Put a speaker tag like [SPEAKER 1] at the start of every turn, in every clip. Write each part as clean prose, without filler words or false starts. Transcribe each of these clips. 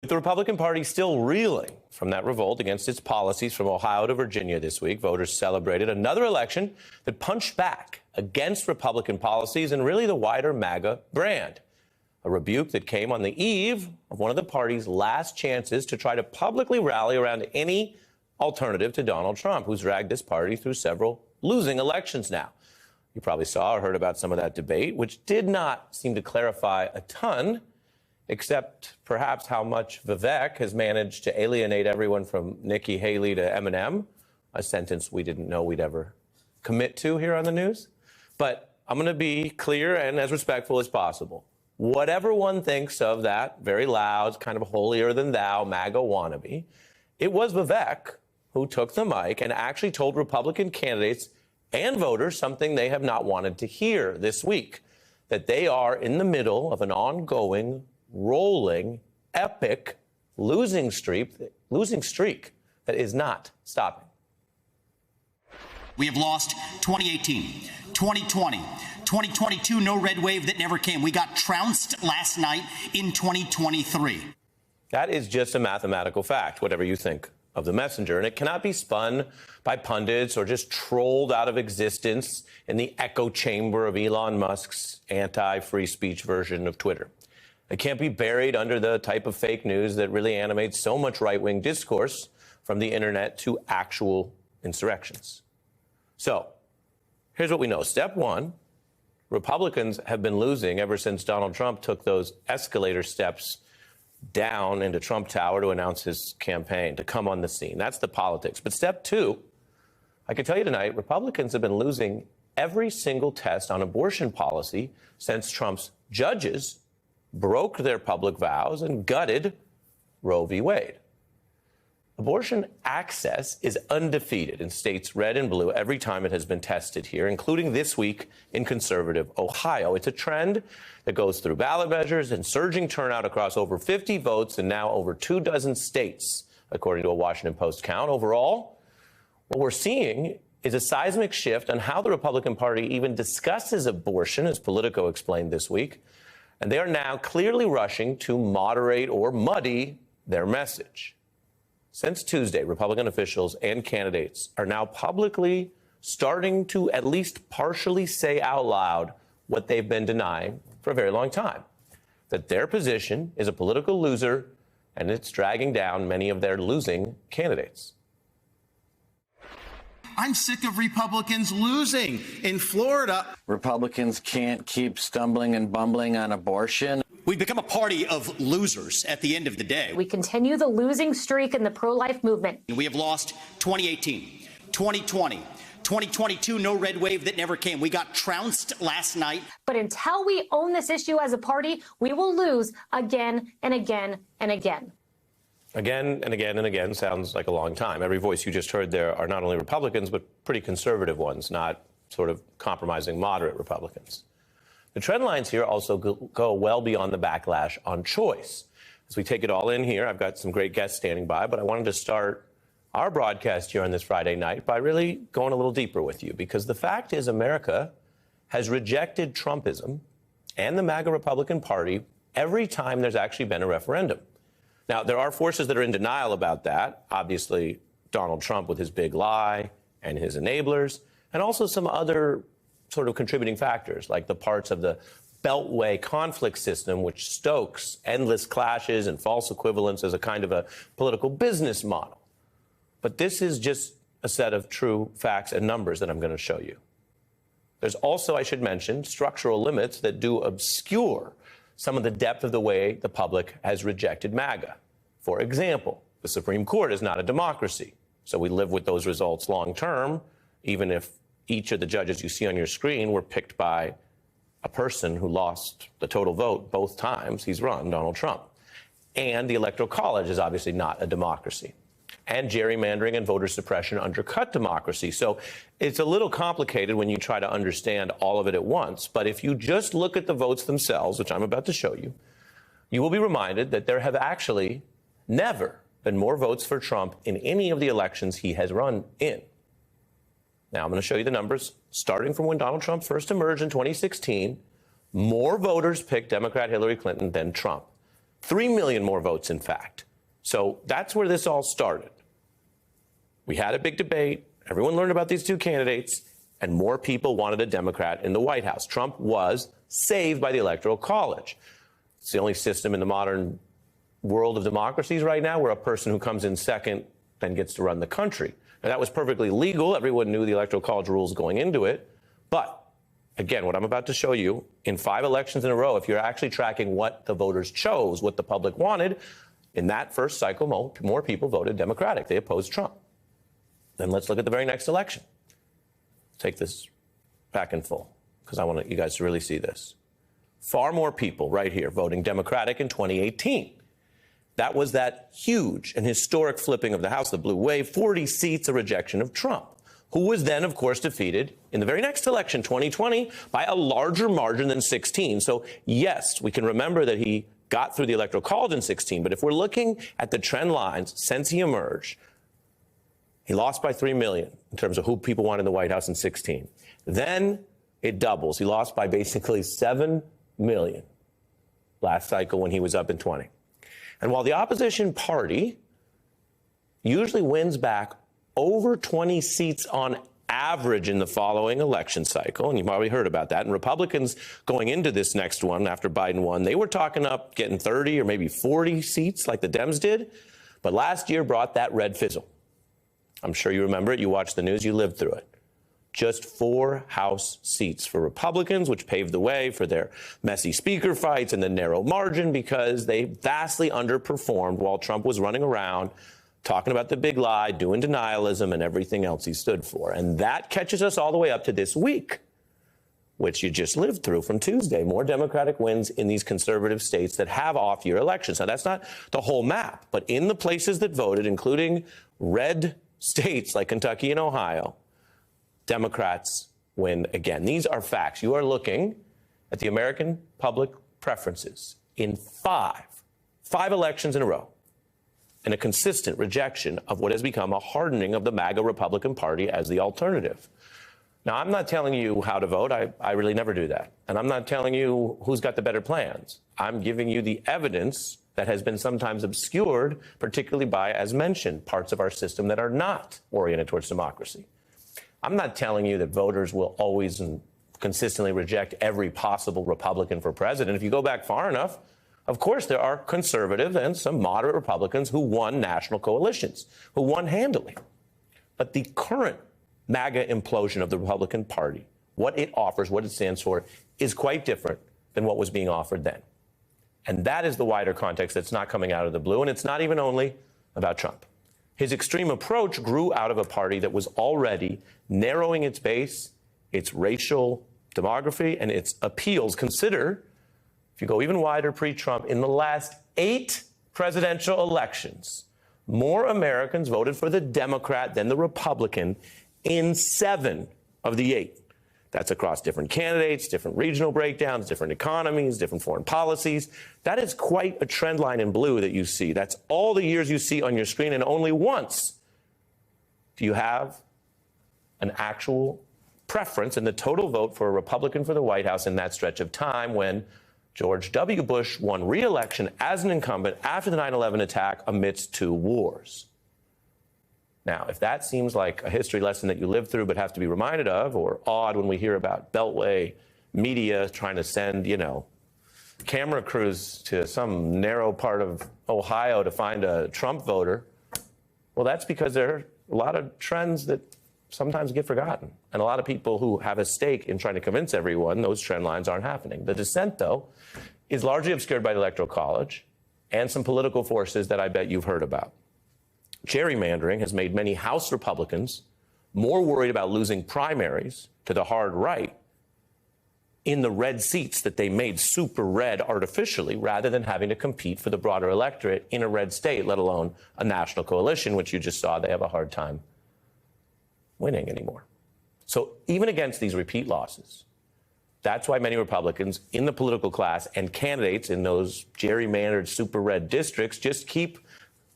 [SPEAKER 1] With the Republican Party still reeling from that revolt against its policies from Ohio to Virginia this week, voters celebrated another election that punched back against Republican policies and really the wider MAGA brand. A rebuke that came on the eve of one of the party's last chances to try to publicly rally around any alternative to Donald Trump, who's dragged this party through several losing elections now. You probably saw or heard about some of that debate, which did not seem to clarify a ton, except perhaps how much Vivek has managed to alienate everyone from Nikki Haley to Eminem, a sentence we didn't know we'd ever commit to here on the news. But I'm going to be clear and as respectful as possible. Whatever one thinks of that very loud, kind of holier-than-thou MAGA wannabe, it was Vivek who took the mic and actually told Republican candidates and voters something they have not wanted to hear this week, that they are in the middle of an ongoing, rolling, epic losing streak that is not stopping.
[SPEAKER 2] We have lost 2018, 2020, 2022, no red wave that never came. We got trounced last night in 2023.
[SPEAKER 1] That is just a mathematical fact, whatever you think of the messenger, and it cannot be spun by pundits or just trolled out of existence in the echo chamber of Elon Musk's anti-free speech version of Twitter. It can't be buried under the type of fake news that really animates so much right-wing discourse from the internet to actual insurrections. So here's what we know. Step one, Republicans have been losing ever since Donald Trump took those escalator steps down into Trump Tower to announce his campaign, to come on the scene. That's the politics. But step two, I can tell you tonight, Republicans have been losing every single test on abortion policy since Trump's judges broke their public vows and gutted Roe v. Wade. Abortion access is undefeated in states red and blue every time it has been tested here, including this week in conservative Ohio. It's a trend that goes through ballot measures and surging turnout across over 50 votes and now over 24 states, according to a Washington Post count. Overall, what we're seeing is a seismic shift on how the Republican Party even discusses abortion, as Politico explained this week. And they are now clearly rushing to moderate or muddy their message. Since Tuesday, Republican officials and candidates are now publicly starting to at least partially say out loud what they've been denying for a very long time, that their position is a political loser and it's dragging down many of their losing candidates.
[SPEAKER 2] I'm sick of Republicans losing in Florida.
[SPEAKER 3] Republicans can't keep stumbling and bumbling on abortion.
[SPEAKER 2] We've become a party of losers at the end of the day.
[SPEAKER 4] We continue the losing streak in the pro-life movement.
[SPEAKER 2] We have lost 2018, 2020, 2022, no red wave that never came. We got trounced last night.
[SPEAKER 4] But until we own this issue as a party, we will lose again and again and again.
[SPEAKER 1] Again and again and again sounds like a long time. Every voice you just heard there are not only Republicans, but pretty conservative ones, not sort of compromising moderate Republicans. The trend lines here also go well beyond the backlash on choice. As we take it all in here, I've got some great guests standing by, but I wanted to start our broadcast here on this Friday night by really going a little deeper with you, because the fact is America has rejected Trumpism and the MAGA Republican Party every time there's actually been a referendum. Now, there are forces that are in denial about that. Obviously, Donald Trump with his big lie and his enablers, and also some other sort of contributing factors, like the parts of the Beltway conflict system, which stokes endless clashes and false equivalence as a kind of a political business model. But this is just a set of true facts and numbers that I'm going to show you. There's also, I should mention, structural limits that do obscure some of the depth of the way the public has rejected MAGA. For example, the Supreme Court is not a democracy, so we live with those results long term, even if each of the judges you see on your screen were picked by a person who lost the total vote both times he's run, Donald Trump. And the Electoral College is obviously not a democracy. And gerrymandering and voter suppression undercut democracy. So it's a little complicated when you try to understand all of it at once. But if you just look at the votes themselves, which I'm about to show you, you will be reminded that there have actually never been more votes for Trump in any of the elections he has run in. Now, I'm going to show you the numbers. Starting from when Donald Trump first emerged in 2016, more voters picked Democrat Hillary Clinton than Trump. 3 million more votes, in fact. So that's where this all started. We had a big debate. Everyone learned about these two candidates, and more people wanted a Democrat in the White House. Trump was saved by the Electoral College. It's the only system in the modern world of democracies right now where a person who comes in second then gets to run the country. Now, that was perfectly legal. Everyone knew the Electoral College rules going into it. But again, what I'm about to show you, in 5 elections in a row, if you're actually tracking what the voters chose, what the public wanted, in that first cycle, more people voted Democratic. They opposed Trump. Then let's look at the very next election. Take this back in full, because I want you guys to really see this. Far more people right here voting Democratic in 2018. That was that huge and historic flipping of the House, the blue wave, 40 seats, a rejection of Trump, who was then, of course, defeated in the very next election, 2020, by a larger margin than 16. So, yes, we can remember that he got through the Electoral College in 16, but if we're looking at the trend lines since he emerged, he lost by 3 million in terms of who people wanted in the White House in 16. Then it doubles. He lost by basically 7 million last cycle when he was up in 20. And while the opposition party usually wins back over 20 seats on average in the following election cycle, and you've already heard about that, and Republicans going into this next one after Biden won, they were talking up getting 30 or maybe 40 seats like the Dems did, but last year brought that red fizzle. I'm sure you remember it. You watched the news. You lived through it. Just 4 House seats for Republicans, which paved the way for their messy speaker fights and the narrow margin because they vastly underperformed while Trump was running around talking about the big lie, doing denialism and everything else he stood for. And that catches us all the way up to this week, which you just lived through from Tuesday. More Democratic wins in these conservative states that have off-year elections. Now, that's not the whole map, but in the places that voted, including red states like Kentucky and Ohio, Democrats win again. These are facts. You are looking at the American public preferences in five elections in a row, and a consistent rejection of what has become a hardening of the MAGA Republican Party as the alternative. Now, I'm not telling you how to vote. I really never do that. And I'm not telling you who's got the better plans. I'm giving you the evidence that has been sometimes obscured, particularly by, as mentioned, parts of our system that are not oriented towards democracy. I'm not telling you that voters will always and consistently reject every possible Republican for president. If you go back far enough, of course, there are conservative and some moderate Republicans who won national coalitions, who won handily. But the current MAGA implosion of the Republican Party, what it offers, what it stands for, is quite different than what was being offered then. And that is the wider context that's not coming out of the blue. And it's not even only about Trump. His extreme approach grew out of a party that was already narrowing its base, its racial demography, and its appeals. Consider, if you go even wider pre-Trump, in the last 8 presidential elections, more Americans voted for the Democrat than the Republican in 7 of the 8. That's across different candidates, different regional breakdowns, different economies, different foreign policies. That is quite a trend line in blue that you see. That's all the years you see on your screen, and only once do you have an actual preference in the total vote for a Republican for the White House in that stretch of time when George W. Bush won re-election as an incumbent after the 9/11 attack amidst 2 wars. Now, if that seems like a history lesson that you lived through but have to be reminded of, or odd when we hear about Beltway media trying to send, camera crews to some narrow part of Ohio to find a Trump voter, well, that's because there are a lot of trends that sometimes get forgotten. And a lot of people who have a stake in trying to convince everyone those trend lines aren't happening. The dissent, though, is largely obscured by the Electoral College and some political forces that I bet you've heard about. Gerrymandering has made many House Republicans more worried about losing primaries to the hard right in the red seats that they made super red artificially, rather than having to compete for the broader electorate in a red state, let alone a national coalition, which you just saw they have a hard time winning anymore. So even against these repeat losses, that's why many Republicans in the political class and candidates in those gerrymandered super red districts just keep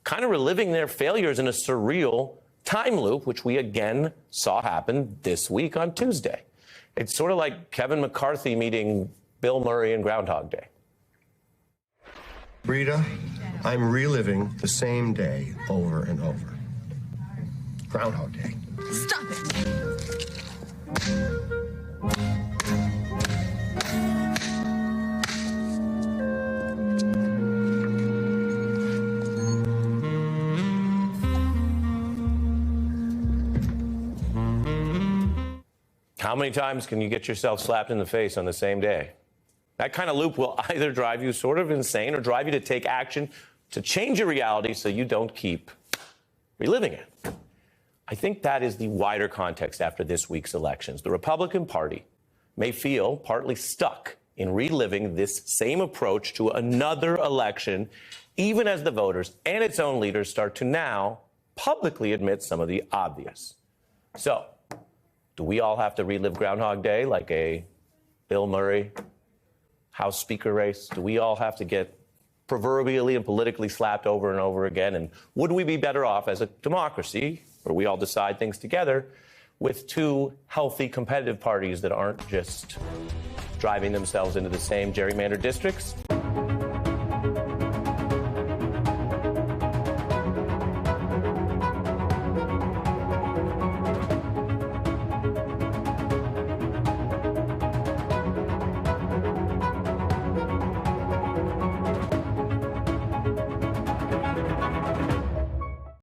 [SPEAKER 1] kind of reliving their failures in a surreal time loop, which we again saw happen this week on Tuesday. It's sort of like Kevin McCarthy meeting Bill Murray in Groundhog Day.
[SPEAKER 5] Rita, I'm reliving the same day over and over. Groundhog Day.
[SPEAKER 6] Stop it!
[SPEAKER 1] How many times can you get yourself slapped in the face on the same day? That kind of loop will either drive you sort of insane or drive you to take action to change your reality so you don't keep reliving it. I think that is the wider context after this week's elections. The Republican Party may feel partly stuck in reliving this same approach to another election, even as the voters and its own leaders start to now publicly admit some of the obvious. So, do we all have to relive Groundhog Day like a Bill Murray House Speaker race? Do we all have to get proverbially and politically slapped over and over again? And would we be better off as a democracy, where we all decide things together, with two healthy competitive parties that aren't just driving themselves into the same gerrymandered districts?